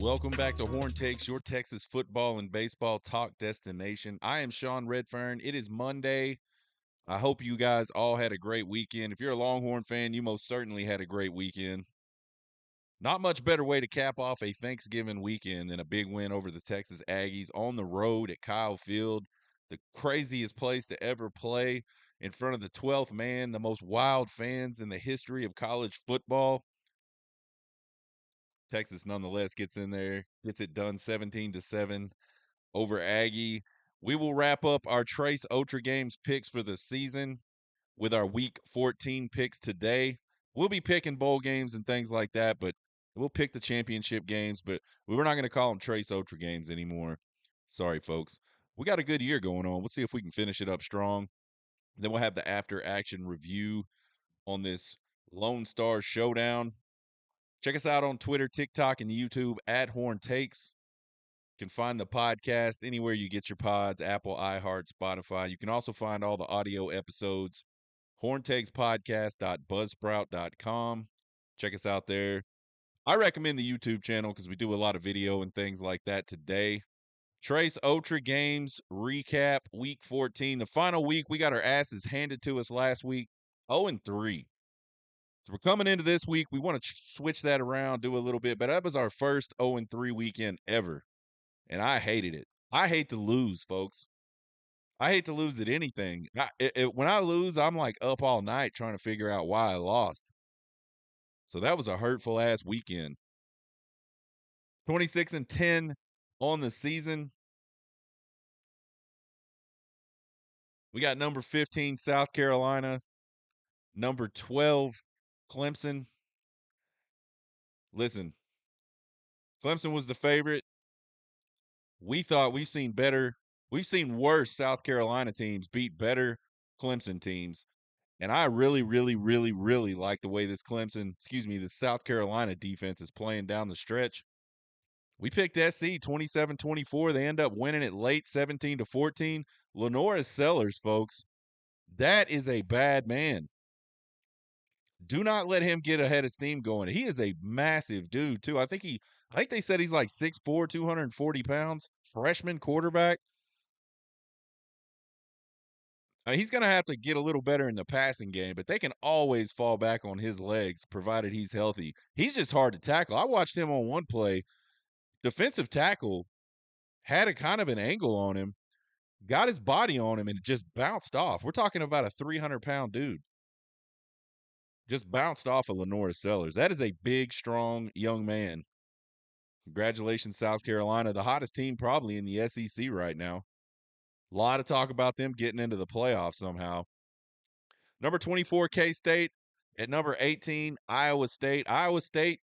Welcome back to Horn Takes, your Texas football and baseball talk destination. I am Sean Redfern. It is Monday. I hope you guys all had a great weekend. If you're a Longhorn fan, you most certainly had a great weekend. Not much better way to cap off a Thanksgiving weekend than a big win over the Texas Aggies on the road at Kyle Field, the craziest place to ever play in front of the 12th man, the most wild fans in the history of college football. Texas nonetheless gets in there, gets it done 17-7 over Aggie. We will wrap up our Trace Otra Games picks for the season with our Week 14 picks today. We'll be picking bowl games and things like that, but we'll pick the championship games, but we're not going to call them Trace Otra Games anymore. Sorry, folks. We got a good year going on. We'll see if we can finish it up strong. Then we'll have the after-action review on this Lone Star Showdown. Check us out on Twitter, TikTok, and YouTube at Horn Takes. You can find the podcast anywhere you get your pods, Apple, iHeart, Spotify. You can also find all the audio episodes, horntakespodcast.buzzsprout.com. Check us out there. I recommend the YouTube channel because we do a lot of video and things like that today. Trace Otra Games recap, Week 14. The final week, we got our asses handed to us last week, 0-3. So we're coming into this week. We want to switch that around, do a little bit, but that was our first 0-3 weekend ever, and I hated it. I hate to lose, folks. I hate to lose at anything. When I lose, I'm like up all night trying to figure out why I lost. So that was a hurtful ass weekend. 26-10 on the season. We got number 15 South Carolina, number 12 Clemson. Listen, Clemson was the favorite. We thought we've seen worse South Carolina teams beat better Clemson teams. And I really, really, really, really like the way this this South Carolina defense is playing down the stretch. We picked SC 27-24. They end up winning it late 17-14. Lenora Sellers, folks, that is a bad man. Do not let him get ahead of steam going. He is a massive dude, too. I think they said he's like 6'4", 240 pounds, freshman quarterback. He's going to have to get a little better in the passing game, but they can always fall back on his legs, provided he's healthy. He's just hard to tackle. I watched him on one play. Defensive tackle had a kind of an angle on him, got his body on him, and it just bounced off. We're talking about a 300-pound dude. Just bounced off of Lenora Sellers. That is a big, strong young man. Congratulations, South Carolina, the hottest team probably in the SEC right now. A lot of talk about them getting into the playoffs somehow. Number 24, K-State. At number 18, Iowa State. Iowa State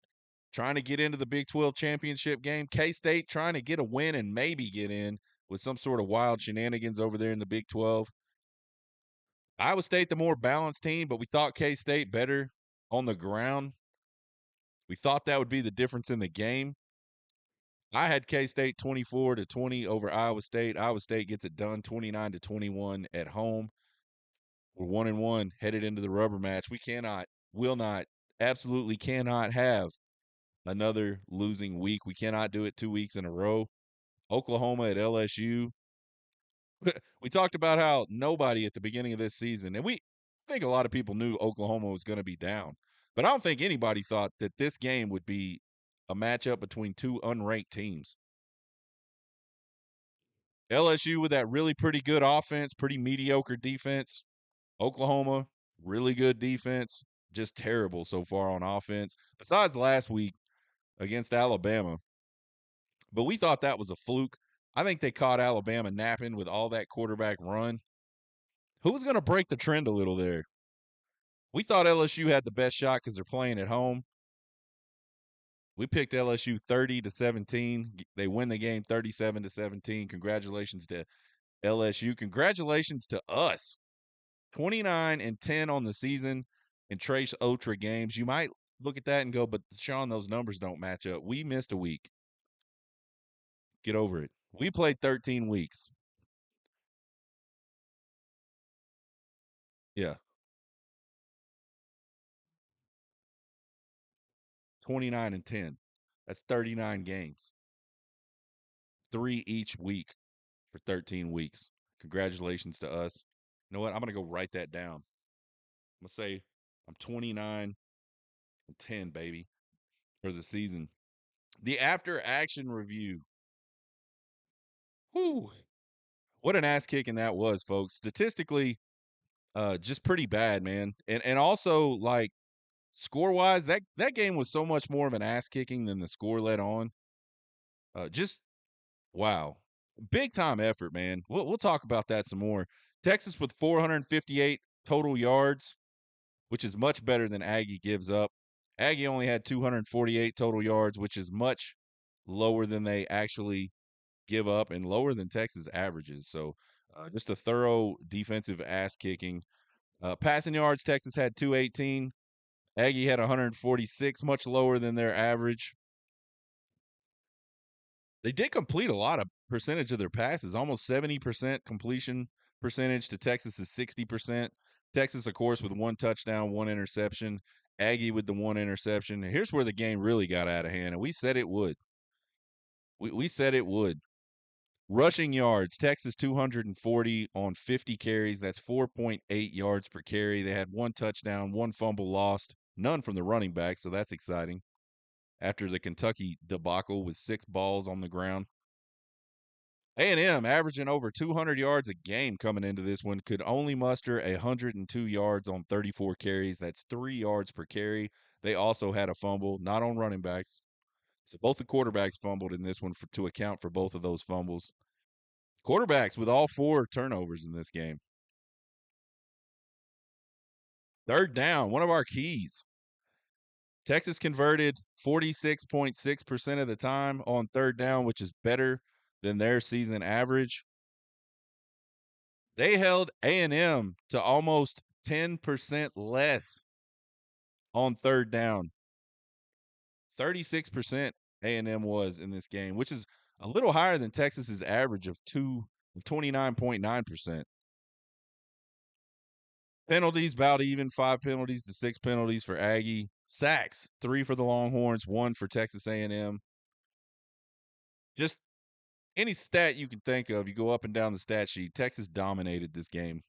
trying to get into the Big 12 championship game. K-State trying to get a win and maybe get in with some sort of wild shenanigans over there in the Big 12. Iowa State, the more balanced team, but we thought K-State better on the ground. We thought that would be the difference in the game. I had K-State 24-20 over Iowa State. Iowa State gets it done 29-21 at home. We're 1-1 headed into the rubber match. We will not, absolutely cannot have another losing week. We cannot do it 2 weeks in a row. Oklahoma at LSU. We talked about how nobody at the beginning of this season, and we think a lot of people knew Oklahoma was going to be down, but I don't think anybody thought that this game would be a matchup between two unranked teams. LSU with that really pretty good offense, pretty mediocre defense. Oklahoma, really good defense, just terrible so far on offense, besides last week against Alabama. But we thought that was a fluke. I think they caught Alabama napping with all that quarterback run. Who was going to break the trend a little there? We thought LSU had the best shot because they're playing at home. We picked LSU 30-17. They win the game 37-17. Congratulations to LSU. Congratulations to us. 29-10 on the season in Trace Otra games. You might look at that and go, but Sean, those numbers don't match up. We missed a week. Get over it. We played 13 weeks. Yeah. 29-10. That's 39 games, 3 each week for 13 weeks. Congratulations to us. You know what? I'm going to go write that down. I'm going to say I'm 29-10, baby, for the season. The after action review. Whew. What an ass kicking that was, folks. Statistically, just pretty bad, man. And also, like, score wise, that game was so much more of an ass kicking than the score let on. Just wow, big time effort, man. We'll talk about that some more. Texas with 458 total yards, which is much better than Aggie gives up. Aggie only had 248 total yards, which is much lower than they actually give up and lower than Texas averages. So just a thorough defensive ass kicking. Passing yards, Texas had 218. Aggie had 146, much lower than their average. They did complete a lot of percentage of their passes, almost 70% completion percentage to Texas's 60%. Texas, of course, with 1 touchdown, 1 interception. Aggie with the 1 interception. And here's where the game really got out of hand, and we said it would. We said it would. Rushing yards, Texas 240 on 50 carries. That's 4.8 yards per carry. They had 1 touchdown, 1 fumble lost, none from the running back, so that's exciting. After the Kentucky debacle with 6 balls on the ground. A&M averaging over 200 yards a game coming into this one could only muster 102 yards on 34 carries. That's 3 yards per carry. They also had a fumble, not on running backs. So both the quarterbacks fumbled in this one to account for both of those fumbles. Quarterbacks with all 4 turnovers in this game. Third down, one of our keys. Texas converted 46.6% of the time on third down, which is better than their season average. They held A&M to almost 10% less on third down. 36% A&M was in this game, which is a little higher than Texas's average of 29.9%. Penalties, about even, 5 penalties to 6 penalties for Aggie. Sacks, 3 for the Longhorns, 1 for Texas A&M. Just any stat you can think of, you go up and down the stat sheet. Texas dominated this game.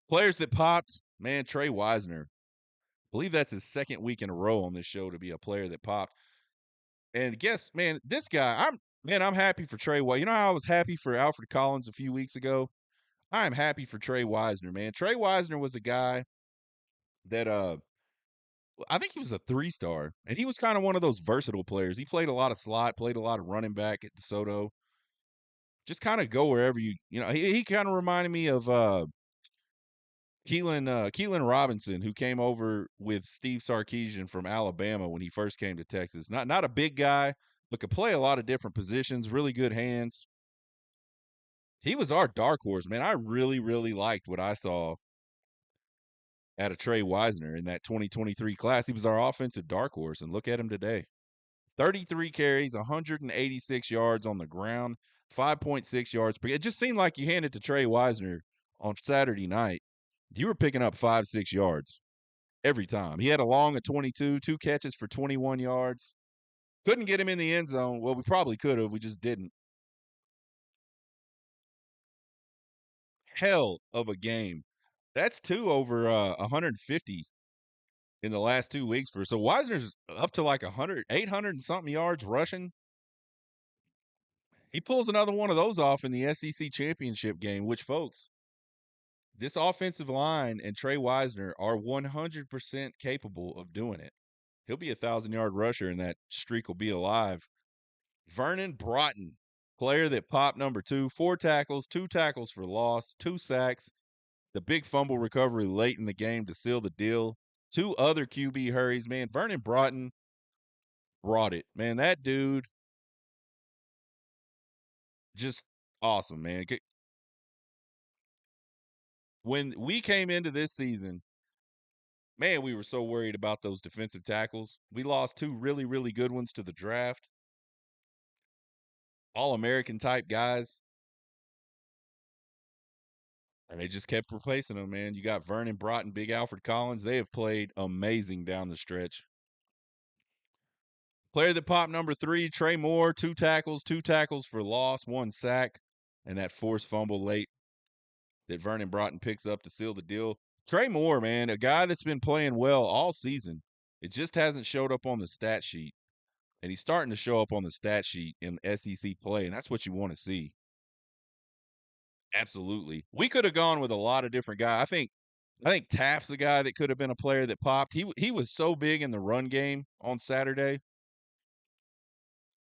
Players that popped, man, Trey Wisner. I believe that's his 2nd week in a row on this show to be a player that popped. And guess, man, this guy, I'm happy for Trey. You know how I was happy for Alfred Collins a few weeks ago? I am happy for Trey Wisner, man. Trey Wisner was a guy that I think he was a 3-star, and he was kind of one of those versatile players. He played a lot of slot, played a lot of running back at DeSoto. Just kind of go wherever you know. He kind of reminded me of Keelan Robinson, who came over with Steve Sarkisian from Alabama when he first came to Texas. Not a big guy, but could play a lot of different positions, really good hands. He was our dark horse, man. I really, really liked what I saw out of Trey Wisner in that 2023 class. He was our offensive dark horse, and look at him today. 33 carries, 186 yards on the ground, 5.6 yards per. It just seemed like you handed to Trey Wisner on Saturday night. You were picking up 5-6 yards every time. He had a long of 22, 2 catches for 21 yards. Couldn't get him in the end zone. Well, we probably could have. We just didn't. Hell of a game. That's 2 over 150 in the last 2 weeks for. So Wisner's up to like 100, 800 and something yards rushing. He pulls another one of those off in the SEC championship game, which, folks, this offensive line and Trey Wisner are 100% capable of doing it. He'll be a 1,000-yard rusher, and that streak will be alive. Vernon Broughton, player that popped number 2, 4 tackles, 2 tackles for loss, 2 sacks, the big fumble recovery late in the game to seal the deal, 2 other QB hurries. Man, Vernon Broughton brought it. Man, that dude, just awesome, man. When we came into this season, man, we were so worried about those defensive tackles. We lost 2 really, really good ones to the draft. All-American type guys. And they just kept replacing them, man. You got Vernon Broughton, Big Alfred Collins. They have played amazing down the stretch. Player that popped number 3, Trey Moore, 2 tackles for loss, 1 sack, and that forced fumble late that Vernon Broughton picks up to seal the deal. Trey Moore, man, a guy that's been playing well all season. It just hasn't showed up on the stat sheet. And he's starting to show up on the stat sheet in SEC play, and that's what you want to see. Absolutely. We could have gone with a lot of different guys. I think Taft's the guy that could have been a player that popped. He was so big in the run game on Saturday.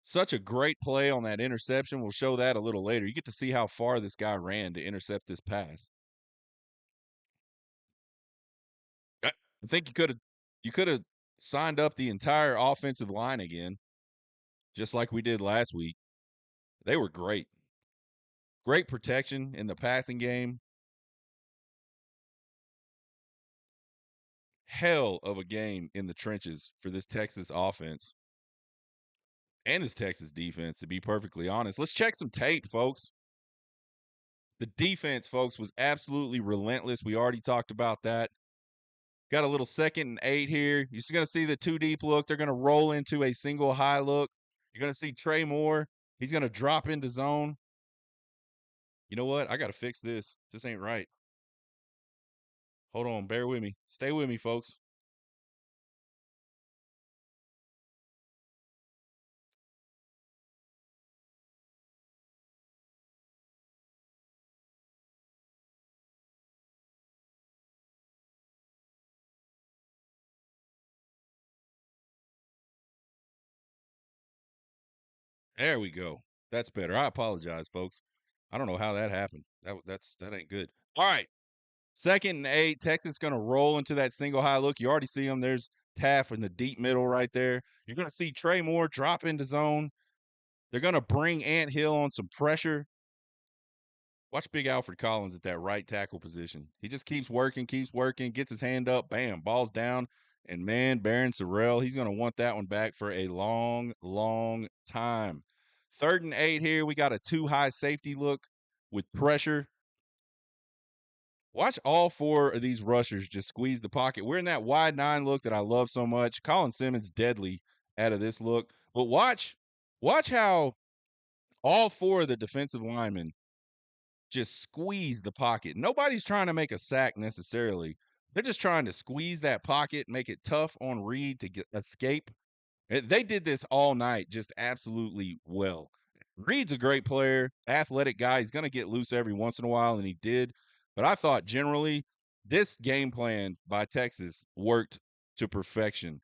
Such a great play on that interception. We'll show that a little later. You get to see how far this guy ran to intercept this pass. I think you could have signed up the entire offensive line again, just like we did last week. They were great. Great protection in the passing game. Hell of a game in the trenches for this Texas offense and this Texas defense, to be perfectly honest. Let's check some tape, folks. The defense, folks, was absolutely relentless. We already talked about that. Got a little 2nd and 8 here. You're just going to see the 2 deep look. They're going to roll into a single high look. You're going to see Trey Moore. He's going to drop into zone. You know what? I got to fix this. This ain't right. Hold on. Bear with me. Stay with me, folks. There we go. That's better. I apologize, folks. I don't know how that happened. That ain't good. All right. 2nd and 8. Texas going to roll into that single high look. You already see them. There's Taft in the deep middle right there. You're going to see Trey Moore drop into zone. They're going to bring Ant Hill on some pressure. Watch Big Alfred Collins at that right tackle position. He just keeps working, gets his hand up, bam, ball's down. And man, Barron Sorrell, he's going to want that one back for a long, long time. 3rd and 8 here. We got a 2 high safety look with pressure. Watch all 4 of these rushers just squeeze the pocket. We're in that wide 9 look that I love so much. Colin Simmons deadly out of this look. But watch how all 4 of the defensive linemen just squeeze the pocket. Nobody's trying to make a sack necessarily. They're just trying to squeeze that pocket, make it tough on Reed to escape. They did this all night just absolutely well. Reed's a great player, athletic guy. He's going to get loose every once in a while, and he did. But I thought generally this game plan by Texas worked to perfection.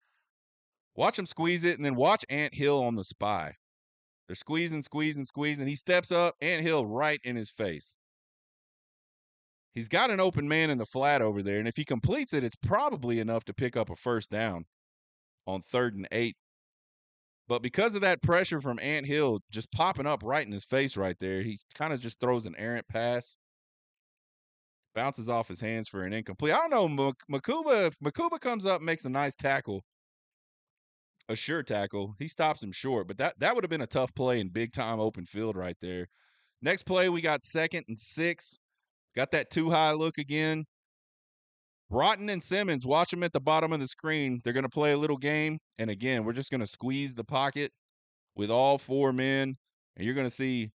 Watch him squeeze it, and then watch Ant Hill on the spy. They're squeezing. He steps up, Ant Hill right in his face. He's got an open man in the flat over there, and if he completes it, it's probably enough to pick up a 1st down on 3rd and 8. But because of that pressure from Ant Hill just popping up right in his face right there, he kind of just throws an errant pass, bounces off his hands for an incomplete. I don't know, Makuba, if Makuba comes up and makes a nice tackle, a sure tackle, he stops him short, but that would have been a tough play in big-time open field right there. Next play, we got 2nd and 6. Got that 2 high look again. Broughton and Simmons, watch them at the bottom of the screen. They're going to play a little game. And again, we're just going to squeeze the pocket with all 4 men. And you're going to see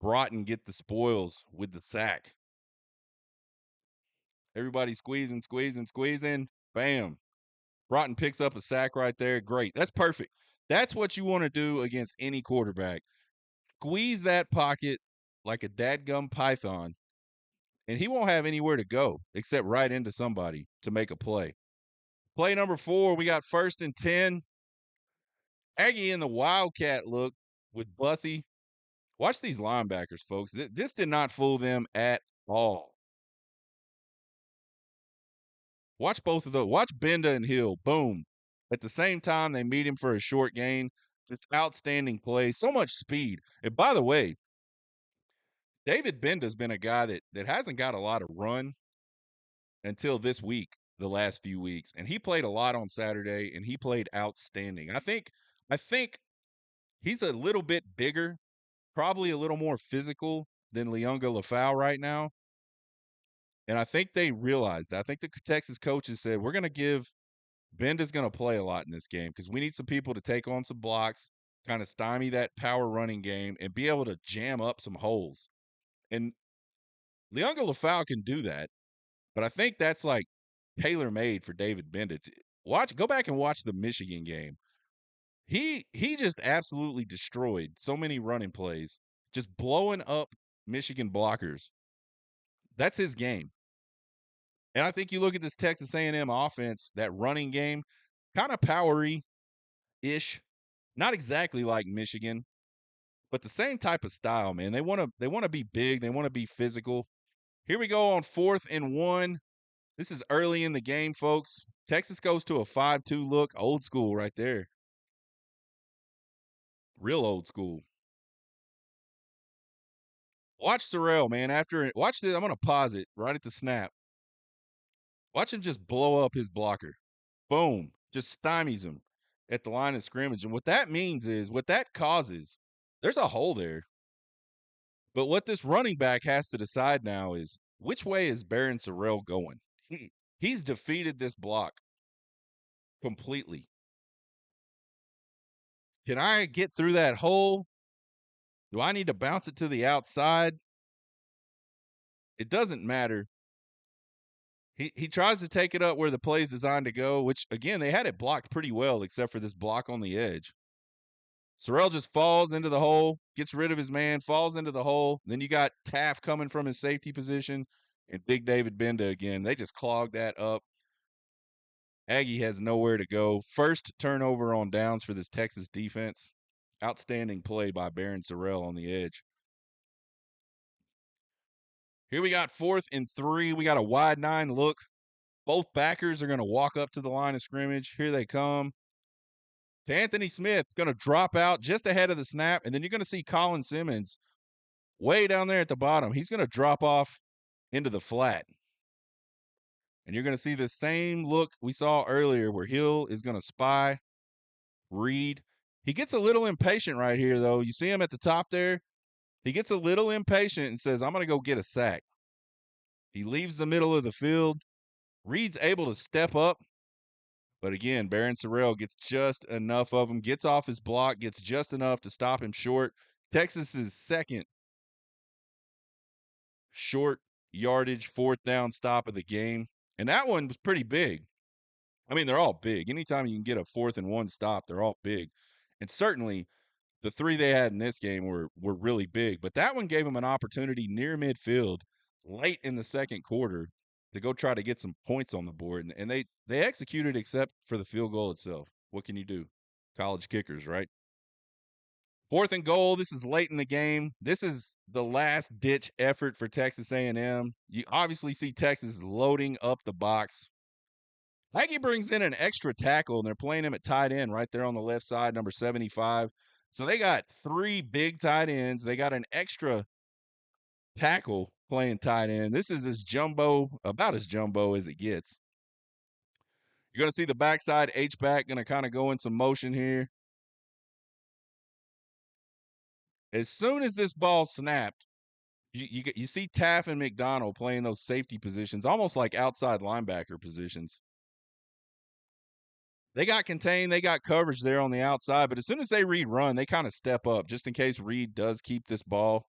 Broughton get the spoils with the sack. Everybody squeezing. Bam. Broughton picks up a sack right there. Great. That's perfect. That's what you want to do against any quarterback. Squeeze that pocket like a dadgum python. And he won't have anywhere to go except right into somebody to make a play. Play number 4, we got 1st and 10. Aggie in the Wildcat look with Bussy. Watch these linebackers, folks. This did not fool them at all. Watch both of those. Watch Benda and Hill. Boom. At the same time, they meet him for a short gain. Just outstanding play. So much speed. And by the way, David Benda's been a guy that hasn't got a lot of run until this week, the last few weeks. And he played a lot on Saturday, and he played outstanding. I think he's a little bit bigger, probably a little more physical than Leonga Lafau right now. And I think they realized that. I think the Texas coaches said, we're going to give Bend is going to play a lot in this game because we need some people to take on some blocks, kind of stymie that power running game, and be able to jam up some holes. And Leonga Lafau can do that, but I think that's like tailor made for David Bendit. Go back and watch the Michigan game. He just absolutely destroyed so many running plays, just blowing up Michigan blockers. That's his game. And I think you look at this Texas A&M offense, that running game, kind of powery ish, not exactly like Michigan, but the same type of style, man. They want to be big, they want to be physical. Here we go on 4th and 1. This is early in the game, folks. Texas goes to a 5-2 look, old school right there. Real old school. Watch Sorrell, man. Watch this. I'm gonna pause it right at the snap. Watch him just blow up his blocker. Boom. Just stymies him at the line of scrimmage. And what that means is what that causes, there's a hole there. But what this running back has to decide now is which way is Barron Sorrell going? He's defeated this block completely. Can I get through that hole? Do I need to bounce it to the outside? It doesn't matter. He tries to take it up where the play is designed to go, which, again, they had it blocked pretty well except for this block on the edge. Sorrell just falls into the hole, gets rid of his man, falls into the hole. Then you got Taft coming from his safety position and Big David Benda again. They just clogged that up. Aggie has nowhere to go. First turnover on downs for this Texas defense. Outstanding play by Barron Sorrell on the edge. Here we got 4th and 3. We got a wide 9 look. Both backers are going to walk up to the line of scrimmage. Here they come. To Anthony Smith's going to drop out just ahead of the snap, and then you're going to see Colin Simmons way down there at the bottom. He's going to drop off into the flat. And you're going to see the same look we saw earlier where Hill is going to spy, read. He gets a little impatient right here, though. You see him at the top there? He gets a little impatient and says, I'm going to go get a sack. He leaves the middle of the field. Reed's able to step up. But again, Barron Sorrell gets just enough of him, gets off his block, gets just enough to stop him short. Texas's second short yardage 4th down stop of the game. And that one was pretty big. I mean, they're all big. Anytime you can get a 4th and 1 stop, they're all big. And certainly the 3 they had in this game were really big. But that one gave them an opportunity near midfield late in the second quarter to go try to get some points on the board. And they executed except for the field goal itself. What can you do? College kickers, right? 4th and goal. This is late in the game. This is the last ditch effort for Texas A&M. You obviously see Texas loading up the box. Aggie brings in an extra tackle, and they're playing him at tight end right there on the left side, number 75. So they got 3 big tight ends. They got an extra tackle playing tight end. This is about as jumbo as it gets. You're going to see the backside H-back going to kind of go in some motion here. As soon as this ball snapped, you see Taff and McDonald playing those safety positions, almost like outside linebacker positions. They got contained, they got coverage there on the outside, but as soon as they read run, they kind of step up just in case Reed does keep this ball.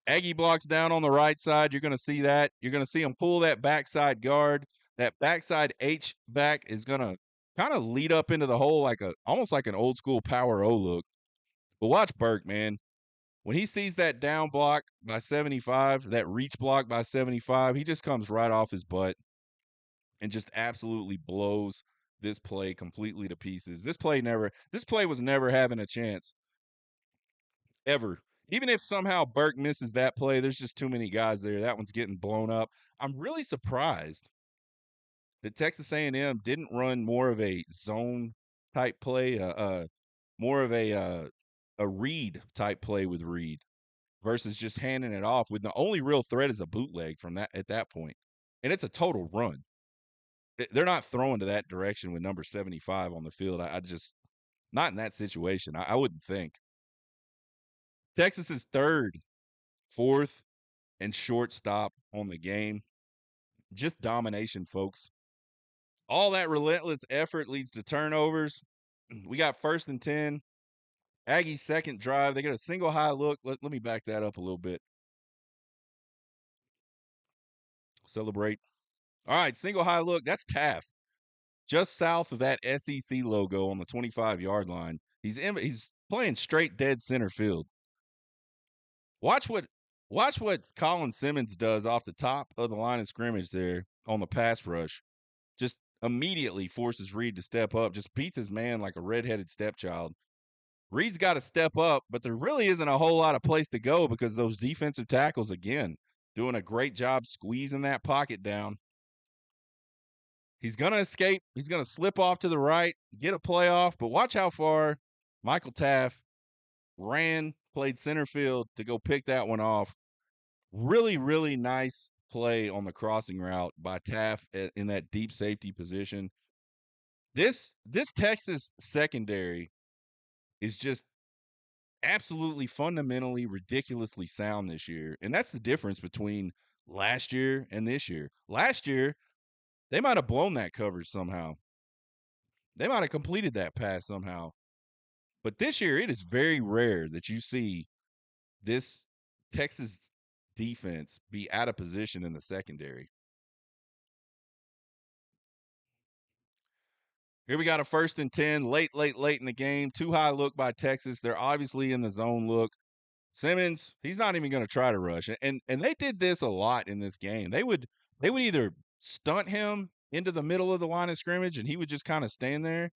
Aggie blocks down on the right side. You're going to see that. You're going to see him pull that backside guard. That backside H back is going to kind of lead up into the hole almost like an old school power O look. But watch Burke, man. When he sees that down block by 75, that reach block by 75, he just comes right off his butt and just absolutely blows this play completely to pieces. This play was never having a chance ever. Even if somehow Burke misses that play, there's just too many guys there. That one's getting blown up. I'm really surprised that Texas A&M didn't run more of a zone type play, more of a read type play with Reed versus just handing it off with the only real threat is a bootleg from that at that point. And it's a total run. They're not throwing to that direction with number 75 on the field. I just not in that situation. I wouldn't think. Texas is 3rd, 4th, and short stop on the game. Just domination, folks. All that relentless effort leads to turnovers. We got 1st and 10. Aggies' second drive. They get a single high look. Let me back that up a little bit. Celebrate. All right, single high look. That's Taft, just south of that SEC logo on the 25-yard line. He's playing straight dead center field. Watch what Colin Simmons does off the top of the line of scrimmage there on the pass rush. Just immediately forces Reed to step up. Just beats his man like a redheaded stepchild. Reed's got to step up, but there really isn't a whole lot of place to go because those defensive tackles, again, doing a great job squeezing that pocket down. He's going to escape. He's going to slip off to the right, get a playoff, but watch how far Michael Taft played center field to go pick that one off. Really, really nice play on the crossing route by Taft in that deep safety position. This Texas secondary is just absolutely fundamentally ridiculously sound this year. And that's the difference between last year and this year. Last year, they might have blown that coverage somehow. They might have completed that pass somehow. But this year, it is very rare that you see this Texas defense be out of position in the secondary. Here we got a 1st and 10, late in the game. Too high look by Texas. They're obviously in the zone look. Simmons, he's not even going to try to rush. And they did this a lot in this game. They would either stunt him into the middle of the line of scrimmage and he would just kind of stand there,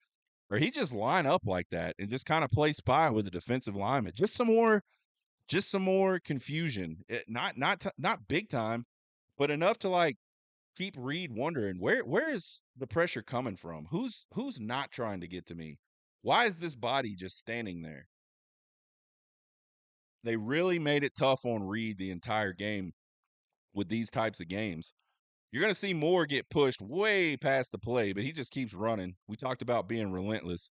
or he just line up like that and just kind of play spy with the defensive lineman. Just some more confusion. Not big time, but enough to like keep Reed wondering where is the pressure coming from? Who's not trying to get to me? Why is this body just standing there? They really made it tough on Reed the entire game with these types of games. You're going to see Moore get pushed way past the play, but he just keeps running. We talked about being relentless.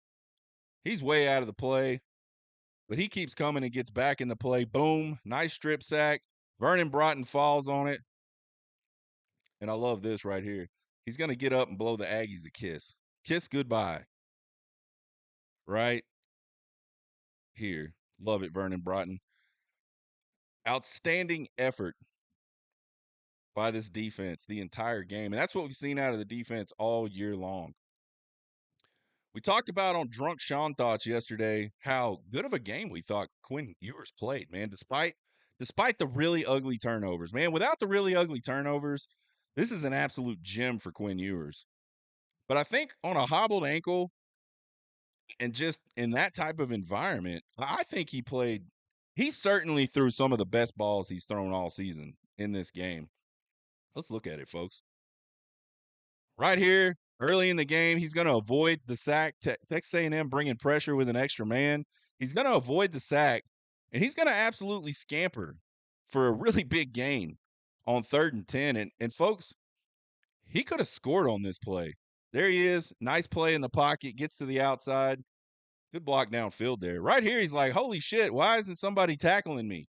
He's way out of the play, but he keeps coming and gets back in the play. Boom, nice strip sack. Vernon Broughton falls on it. And I love this right here. He's going to get up and blow the Aggies a kiss. Kiss goodbye. Right here. Love it, Vernon Broughton. Outstanding effort by this defense the entire game. And that's what we've seen out of the defense all year long. We talked about on Drunk Sean Thoughts yesterday how good of a game we thought Quinn Ewers played, man, despite the really ugly turnovers. Man, without the really ugly turnovers, this is an absolute gem for Quinn Ewers. But I think on a hobbled ankle and just in that type of environment, I think he certainly threw some of the best balls he's thrown all season in this game. Let's look at it, folks. Right here, early in the game, he's going to avoid the sack. Texas A&M bringing pressure with an extra man. He's going to avoid the sack, and he's going to absolutely scamper for a really big gain on 3rd and 10. And folks, he could have scored on this play. There he is. Nice play in the pocket. Gets to the outside. Good block downfield there. Right here, he's like, holy shit, why isn't somebody tackling me?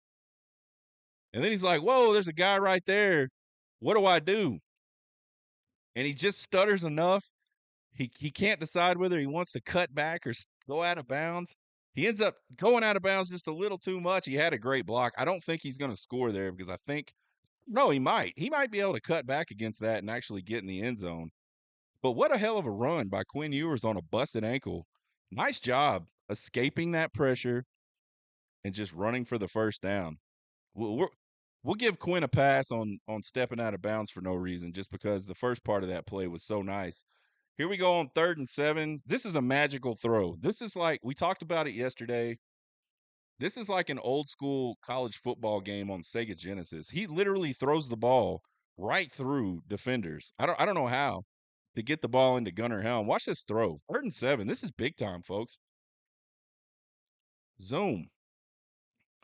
And then he's like, whoa, there's a guy right there. What do I do? And he just stutters enough. He can't decide whether he wants to cut back or go out of bounds. He ends up going out of bounds just a little too much. He had a great block. I don't think he's going to score there because no, he might. He might be able to cut back against that and actually get in the end zone. But what a hell of a run by Quinn Ewers on a busted ankle. Nice job escaping that pressure and just running for the first down. We'll give Quinn a pass on stepping out of bounds for no reason, just because the first part of that play was so nice. Here we go on 3rd and 7. This is a magical throw. This is like, we talked about it yesterday. This is like an old school college football game on Sega Genesis. He literally throws the ball right through defenders. I don't know how to get the ball into Gunnar Helm. Watch this throw. 3rd and 7. This is big time, folks. Zoom.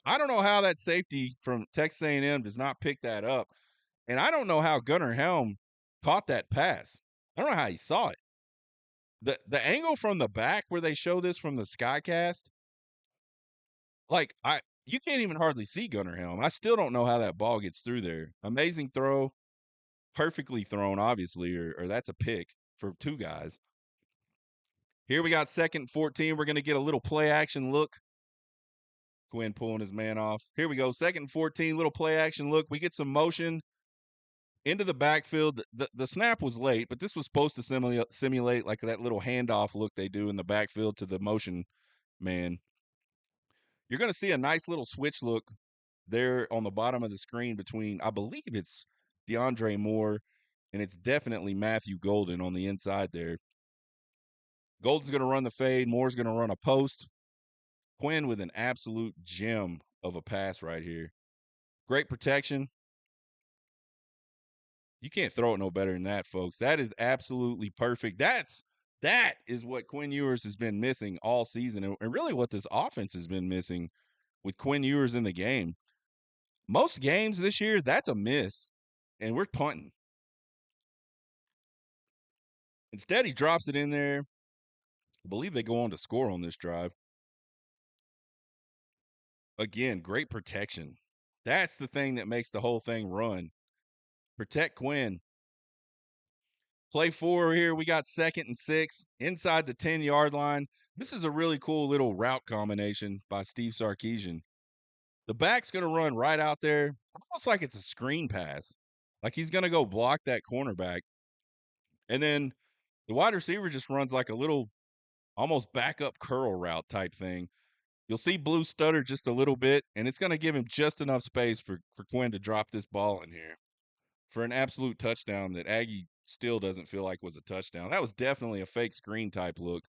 I don't know how that safety from Texas A&M does not pick that up. And I don't know how Gunnar Helm caught that pass. I don't know how he saw it. The angle from the back where they show this from the Skycast, like you can't even hardly see Gunnar Helm. I still don't know how that ball gets through there. Amazing throw, perfectly thrown, obviously, or that's a pick for two guys. Here we got 2nd and 14. We're going to get a little play action look. Quinn pulling his man off. Here we go. 2nd and 14, little play action look. We get some motion into the backfield. The snap was late, but this was supposed to simulate like that little handoff look they do in the backfield to the motion man. You're going to see a nice little switch look there on the bottom of the screen between, I believe it's DeAndre Moore, and it's definitely Matthew Golden on the inside there. Golden's going to run the fade. Moore's going to run a post. Quinn with an absolute gem of a pass right here. Great protection. You can't throw it no better than that, folks. That is absolutely perfect. That is what Quinn Ewers has been missing all season, and really what this offense has been missing with Quinn Ewers in the game. Most games this year, that's a miss, and we're punting. Instead, he drops it in there. I believe they go on to score on this drive. Again, great protection. That's the thing that makes the whole thing run. Protect Quinn. Play 4 here. We got 2nd and 6 inside the 10-yard line. This is a really cool little route combination by Steve Sarkisian. The back's going to run right out there, almost like it's a screen pass. Like he's going to go block that cornerback. And then the wide receiver just runs like a little almost backup curl route type thing. You'll see Blue stutter just a little bit, and it's going to give him just enough space for Quinn to drop this ball in here for an absolute touchdown that Aggie still doesn't feel like was a touchdown. That was definitely a fake screen type look.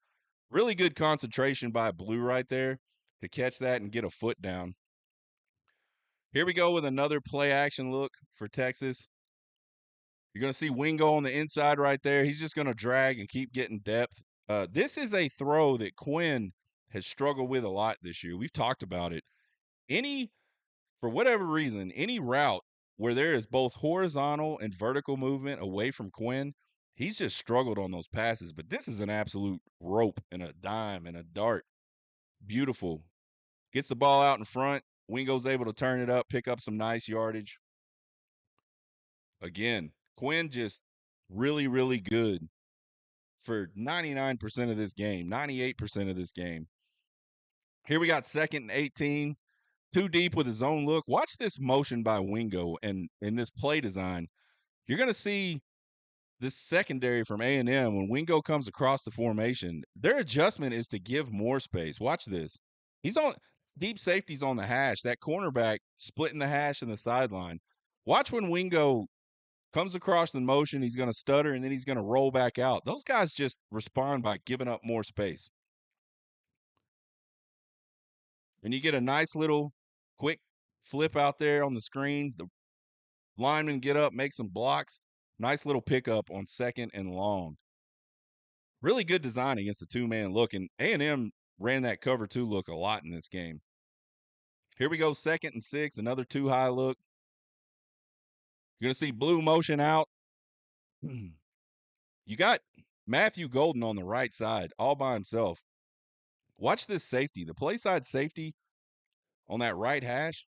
Really good concentration by Blue right there to catch that and get a foot down. Here we go with another play action look for Texas. You're going to see Wingo on the inside right there. He's just going to drag and keep getting depth. This is a throw that Quinn has struggled with a lot this year. We've talked about it. For whatever reason, any route where there is both horizontal and vertical movement away from Quinn, he's just struggled on those passes. But this is an absolute rope and a dime and a dart. Beautiful. Gets the ball out in front. Wingo's able to turn it up, pick up some nice yardage. Again, Quinn just really, really good for 99% of this game, 98% of this game. Here we got 2nd and 18. Too deep with his own look. Watch this motion by Wingo and in this play design. You're going to see this secondary from A&M when Wingo comes across the formation. Their adjustment is to give more space. Watch this. He's on deep safety's on the hash. That cornerback splitting the hash in the sideline. Watch when Wingo comes across the motion. He's going to stutter and then he's going to roll back out. Those guys just respond by giving up more space. And you get a nice little quick flip out there on the screen. The linemen get up, make some blocks. Nice little pickup on 2nd and long. Really good design against the two-man look, and A&M ran that cover 2 look a lot in this game. Here we go, 2nd and 6, another too high look. You're going to see Blue motion out. You got Matthew Golden on the right side all by himself. Watch this safety. The play side safety on that right hash,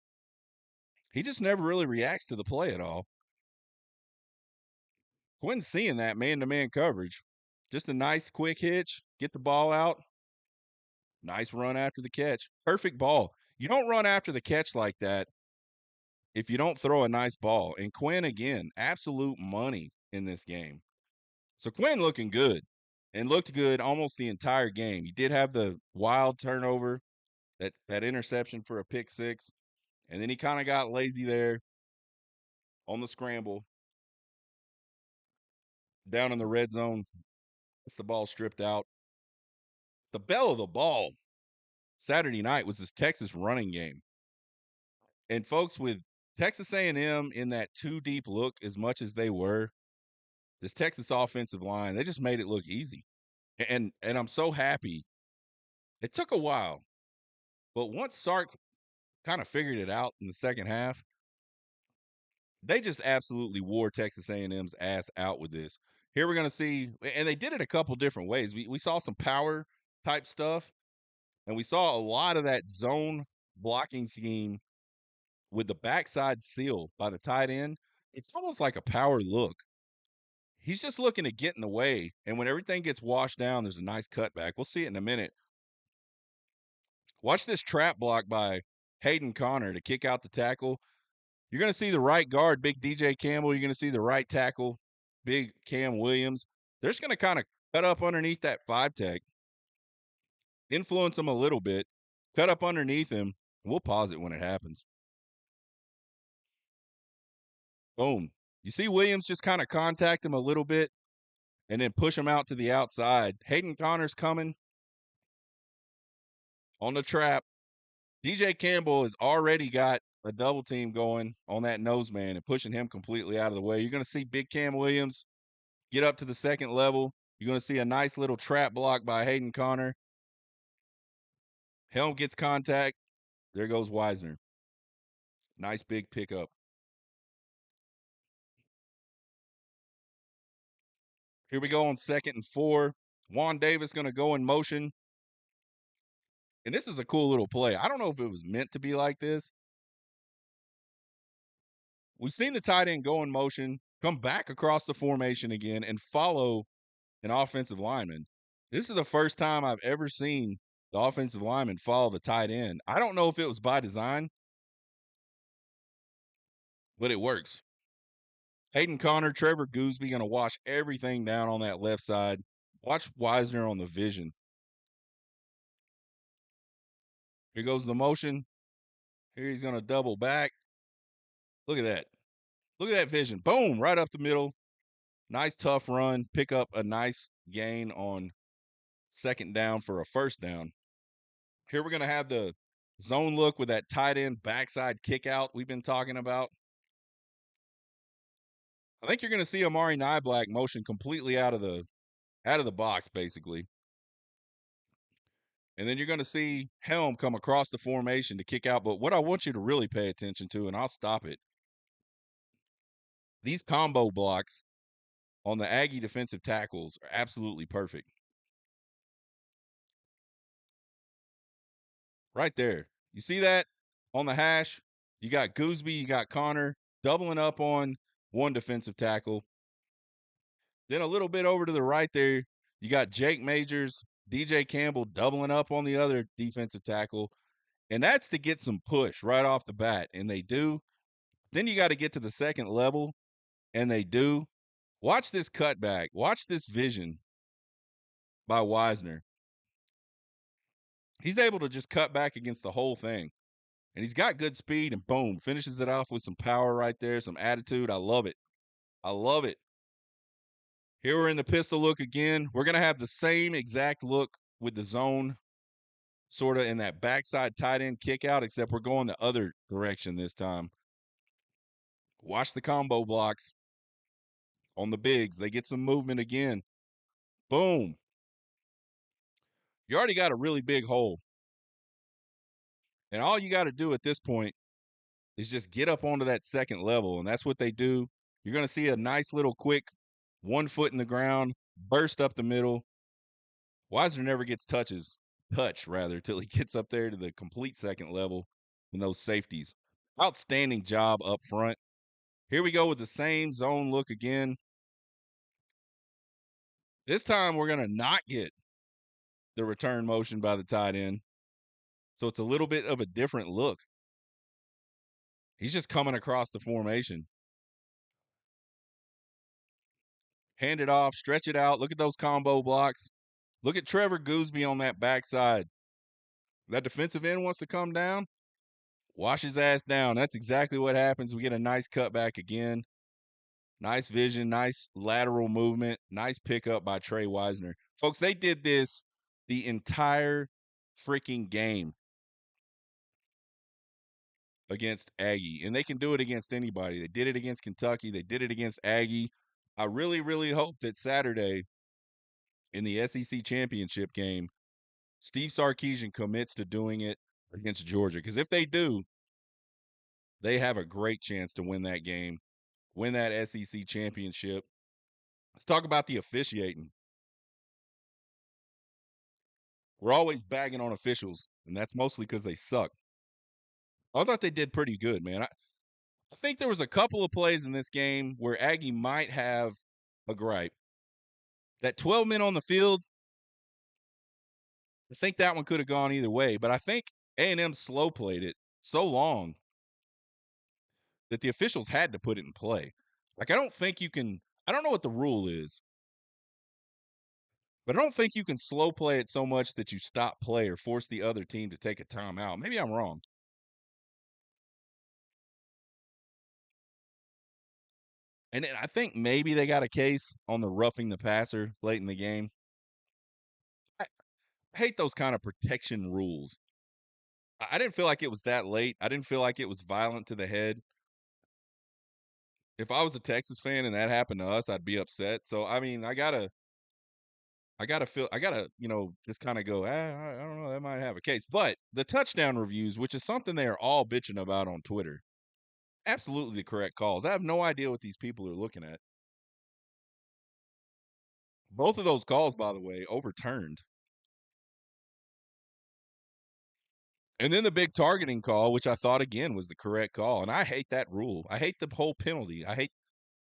he just never really reacts to the play at all. Quinn's seeing that man-to-man coverage. Just a nice quick hitch, get the ball out. Nice run after the catch. Perfect ball. You don't run after the catch like that if you don't throw a nice ball. And Quinn, again, absolute money in this game. So Quinn looking good and looked good almost the entire game. He did have the wild turnover, that interception for a pick 6. And then he kind of got lazy there on the scramble. Down in the red zone, gets the ball stripped out. The bell of the ball Saturday night was this Texas running game. And folks, with Texas A&M in that too deep look as much as they were, this Texas offensive line, they just made it look easy. And I'm so happy. It took a while, but once Sark kind of figured it out in the second half, they just absolutely wore Texas A&M's ass out with this. Here we're going to see, and they did it a couple different ways. We saw some power type stuff, and we saw a lot of that zone blocking scheme with the backside seal by the tight end. It's almost like a power look. he's just looking to get in the way. And when everything gets washed down, there's a nice cutback. We'll see it in a minute. Watch this trap block by Hayden Connor to kick out the tackle. You're going to see the right guard, big DJ Campbell. You're going to see the right tackle, big Cam Williams. They're just going to kind of cut up underneath that 5 tech, influence him a little bit, cut up underneath him. We'll pause it when it happens. Boom. You see Williams just kind of contact him a little bit and then push him out to the outside. Hayden Connor's coming on the trap. DJ Campbell has already got a double team going on that nose man and pushing him completely out of the way. You're going to see big Cam Williams get up to the second level. You're going to see a nice little trap block by Hayden Connor. Helm gets contact. There goes Wisner. Nice big pickup. Here we go on 2nd and 4. Juan Davis going to go in motion. And this is a cool little play. I don't know if it was meant to be like this. We've seen the tight end go in motion, come back across the formation again, and follow an offensive lineman. This is the first time I've ever seen the offensive lineman follow the tight end. I don't know if it was by design, but it works. Hayden Connor, Trevor Gooseby going to wash everything down on that left side. Watch Wisner on the vision. Here goes the motion. Here he's going to double back. Look at that. Look at that vision. Boom, right up the middle. Nice tough run. Pick up a nice gain on 2nd down for a 1st down. Here we're going to have the zone look with that tight end backside kick out we've been talking about. I think you're going to see Amari Nyblack motion completely out of the box, basically. And then you're going to see Helm come across the formation to kick out. But what I want you to really pay attention to, and I'll stop it, these combo blocks on the Aggie defensive tackles are absolutely perfect. Right there. You see that on the hash? You got Gooseby, you got Connor doubling up on one defensive tackle. Then a little bit over to the right there, you got Jake Majors, DJ Campbell doubling up on the other defensive tackle. And that's to get some push right off the bat. And they do. Then you got to get to the 2nd level, and they do. Watch this cutback. Watch this vision by Wisner. He's able to just cut back against the whole thing. And he's got good speed, and boom, finishes it off with some power right there, some attitude. I love it. I love it. Here we're in the pistol look again. We're going to have the same exact look with the zone, sort of in that backside tight end kick out, except we're going the other direction this time. Watch the combo blocks on the bigs. They get some movement again. Boom. You already got a really big hole. And all you got to do at this point is just get up onto that 2nd level. And that's what they do. You're going to see a nice little quick 1 foot in the ground, burst up the middle. Wisner never gets touch, till he gets up there to the complete 2nd level in those safeties. Outstanding job up front. Here we go with the same zone look again. This time we're going to not get the return motion by the tight end. So it's a little bit of a different look. He's just coming across the formation. Hand it off, stretch it out. Look at those combo blocks. Look at Trevor Gooseby on that backside. That defensive end wants to come down. Wash his ass down. That's exactly what happens. We get a nice cutback again. Nice vision, nice lateral movement, nice pickup by Trey Wisner. Folks, they did this the entire freaking game against Aggie, and they can do it against anybody. They did it against Kentucky. They did it against Aggie. I really, really hope that Saturday in the SEC championship game, Steve Sarkisian commits to doing it against Georgia, because if they do, they have a great chance to win that game, win that SEC championship. Let's talk about the officiating. We're always bagging on officials, and that's mostly because they suck. I thought they did pretty good, man. I think there was a couple of plays in this game where Aggie might have a gripe. That 12 men on the field, I think that one could have gone either way, but I think A&M slow played it so long that the officials had to put it in play. Like, I don't think you can, I don't know what the rule is, but I don't think you can slow play it so much that you stop play or force the other team to take a timeout. Maybe I'm wrong. And then I think maybe they got a case on the roughing the passer late in the game. I hate those kind of protection rules. I didn't feel like it was that late. I didn't feel like it was violent to the head. If I was a Texas fan and that happened to us, I'd be upset. So I mean, I gotta, just kind of go, I don't know, that might have a case. But the touchdown reviews, which is something they are all bitching about on Twitter, absolutely the correct calls. I have no idea what these people are looking at. Both of those calls, by the way, overturned. And then the big targeting call, which I thought again was the correct call. And I hate that rule. I hate the whole penalty.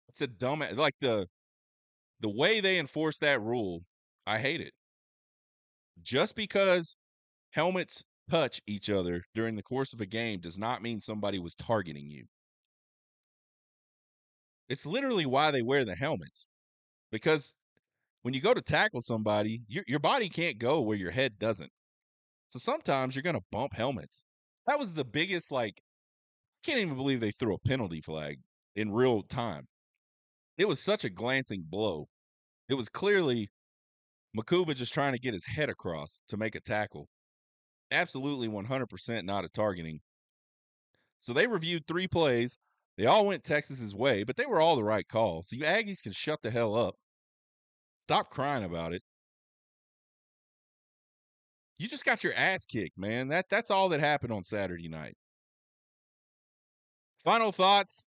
It's a dumb, like the way they enforce that rule. I hate it. Just because helmets touch each other during the course of a game does not mean somebody was targeting you. It's literally why they wear the helmets. Because when you go to tackle somebody, your body can't go where your head doesn't. So sometimes you're going to bump helmets. That was the biggest, like, I can't even believe they threw a penalty flag in real time. It was such a glancing blow. It was clearly Makuba just trying to get his head across to make a tackle. Absolutely 100% not a targeting. So they reviewed 3 plays. They all went Texas's way, but they were all the right call. So you Aggies can shut the hell up. Stop crying about it. You just got your ass kicked, man. That's all that happened on Saturday night. Final thoughts.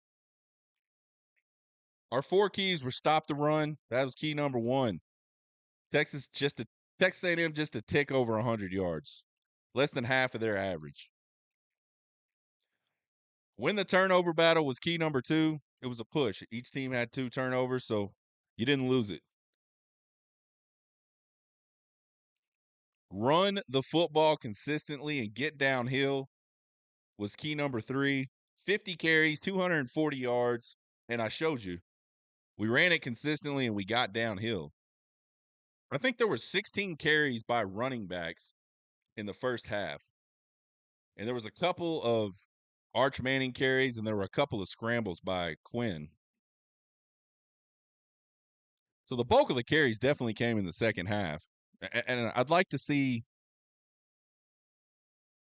Our 4 keys were stop the run. That was key number 1. Texas A&M just a tick over 100 yards. Less than half of their average. Win the turnover battle was key number 2. It was a push. Each team had 2 turnovers, so you didn't lose it. Run the football consistently and get downhill was key number 3. 50 carries, 240 yards, and I showed you. We ran it consistently and we got downhill. I think there were 16 carries by running backs in the first half. And there was a couple of Arch Manning carries, and there were a couple of scrambles by Quinn. So the bulk of the carries definitely came in the second half. And I'd like to see.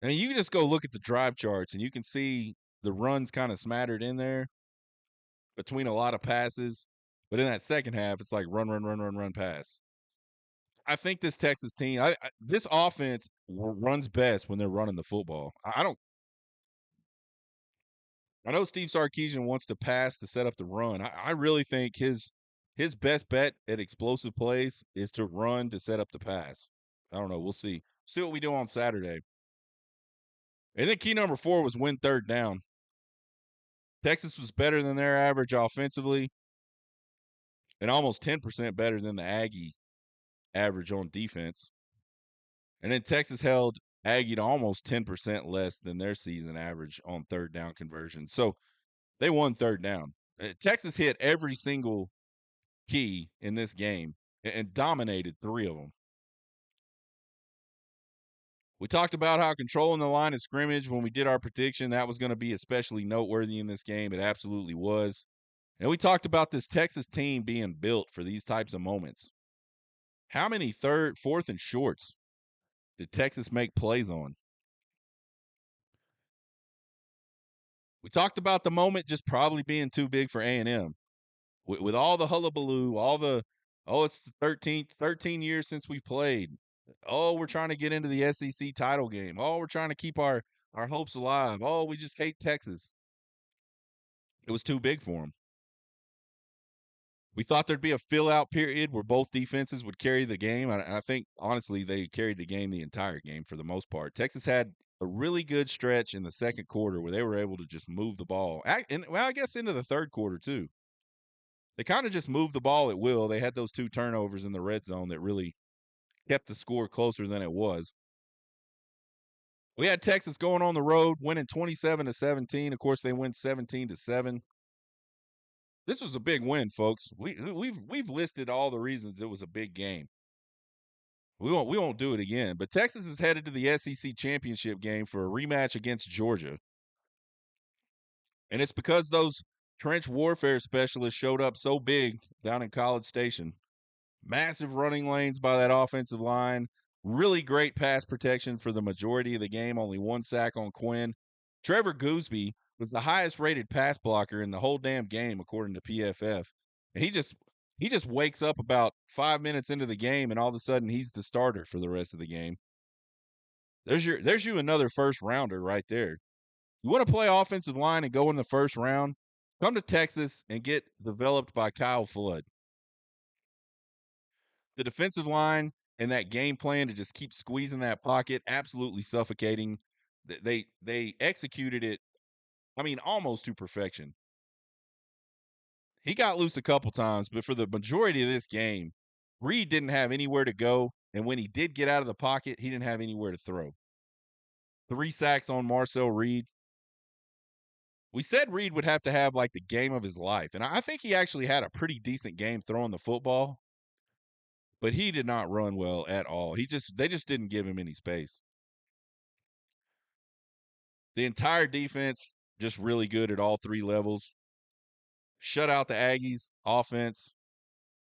I mean, you can just go look at the drive charts, and you can see the runs kind of smattered in there between a lot of passes. But in that second half, it's like run, pass. I think this Texas team, this offense runs best when they're running the football. I know Steve Sarkisian wants to pass to set up the run. I really think his best bet at explosive plays is to run to set up the pass. I don't know. We'll see. See what we do on Saturday. And then key number 4 was win third down. Texas was better than their average offensively and almost 10% better than the Aggie average on defense. And then Texas held Aggie to almost 10% less than their season average on third down conversion. So they won third down. Texas hit every single key in this game and dominated 3 of them. We talked about how controlling the line of scrimmage when we did our prediction, that was going to be especially noteworthy in this game. It absolutely was. And we talked about this Texas team being built for these types of moments. How many third, fourth, and shorts did Texas make plays on? We talked about the moment just probably being too big for A&M. With all the hullabaloo, it's the 13 years since we played. Oh, we're trying to get into the SEC title game. Oh, we're trying to keep our hopes alive. Oh, we just hate Texas. It was too big for them. We thought there'd be a fill-out period where both defenses would carry the game. I think, honestly, they carried the game the entire game for the most part. Texas had a really good stretch in the second quarter where they were able to just move the ball. And, well, I guess into the third quarter, too. They kind of just moved the ball at will. They had those 2 turnovers in the red zone that really kept the score closer than it was. We had Texas going on the road, winning 27-17. Of course, they win 17-7. This was a big win, folks. We've listed all the reasons it was a big game. We won't do it again. But Texas is headed to the SEC championship game for a rematch against Georgia. And it's because those trench warfare specialists showed up so big down in College Station. Massive running lanes by that offensive line. Really great pass protection for the majority of the game. Only 1 sack on Quinn. Trevor Gooseby was the highest rated pass blocker in the whole damn game, according to PFF. And he just wakes up about 5 minutes into the game, and all of a sudden he's the starter for the rest of the game. There's you another first rounder right there. You want to play offensive line and go in the first round? Come to Texas and get developed by Kyle Flood. The defensive line and that game plan to just keep squeezing that pocket, absolutely suffocating. They executed it, I mean, almost to perfection. He got loose a couple times, but for the majority of this game, Reed didn't have anywhere to go, and when he did get out of the pocket, he didn't have anywhere to throw. 3 sacks on Marcel Reed. We said Reed would have to have like the game of his life, and I think he actually had a pretty decent game throwing the football, but he did not run well at all. They just didn't give him any space. The entire defense just really good at all 3 levels. Shut out the Aggies offense.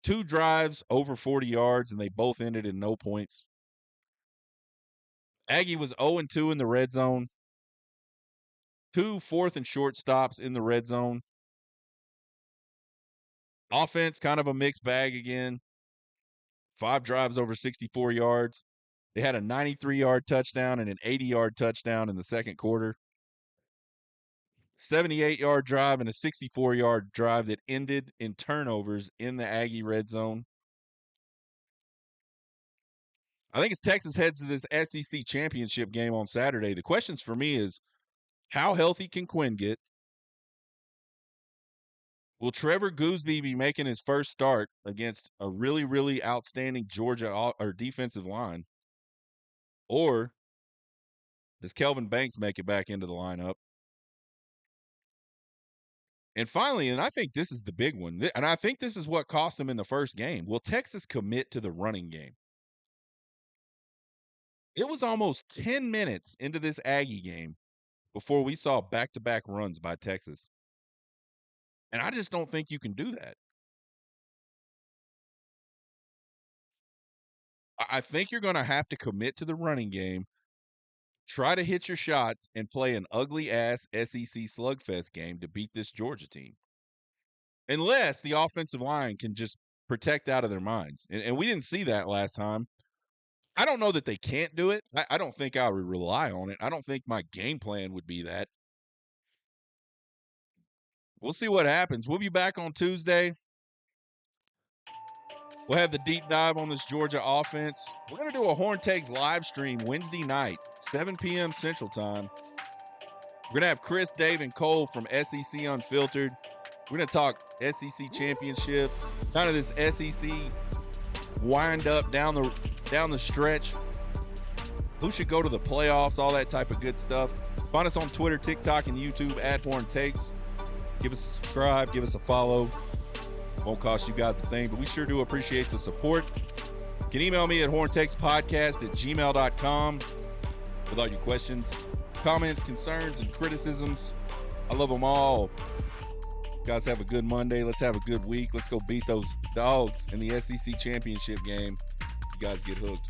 2 drives over 40 yards, and they both ended in no points. Aggie was 0-2 in the red zone. 2 4th and short stops in the red zone. Offense, kind of a mixed bag again. 5 drives over 64 yards. They had a 93-yard touchdown and an 80-yard touchdown in the second quarter. 78-yard drive and a 64-yard drive that ended in turnovers in the Aggie red zone. I think as Texas heads to this SEC championship game on Saturday, the questions for me is, how healthy can Quinn get? Will Trevor Gooseby be making his first start against a really, really outstanding Georgia or defensive line? Or does Kelvin Banks make it back into the lineup? And finally, and I think this is the big one, and I think this is what cost them in the first game, will Texas commit to the running game? It was almost 10 minutes into this Aggie game before we saw back-to-back runs by Texas. And I just don't think you can do that. I think you're going to have to commit to the running game, try to hit your shots, and play an ugly-ass SEC slugfest game to beat this Georgia team. Unless the offensive line can just protect out of their minds. And we didn't see that last time. I don't know that they can't do it. I don't think I would rely on it. I don't think my game plan would be that. We'll see what happens. We'll be back on Tuesday. We'll have the deep dive on this Georgia offense. We're going to do a Horn Takes live stream Wednesday night, 7 p.m. Central Time. We're going to have Chris, Dave, and Cole from SEC Unfiltered. We're going to talk SEC championship, kind of this SEC wind up down the stretch. Who should go to the playoffs, all that type of good stuff. Find us on Twitter, TikTok, and YouTube at Horn Takes. Give us a subscribe, give us a follow. Won't cost you guys a thing, but we sure do appreciate the support. You can email me at horntakespodcast@gmail.com with all your questions, comments, concerns, and criticisms. I love them all. You guys have a good Monday. Let's have a good week. Let's go beat those dogs in the SEC championship game. You guys get hooked.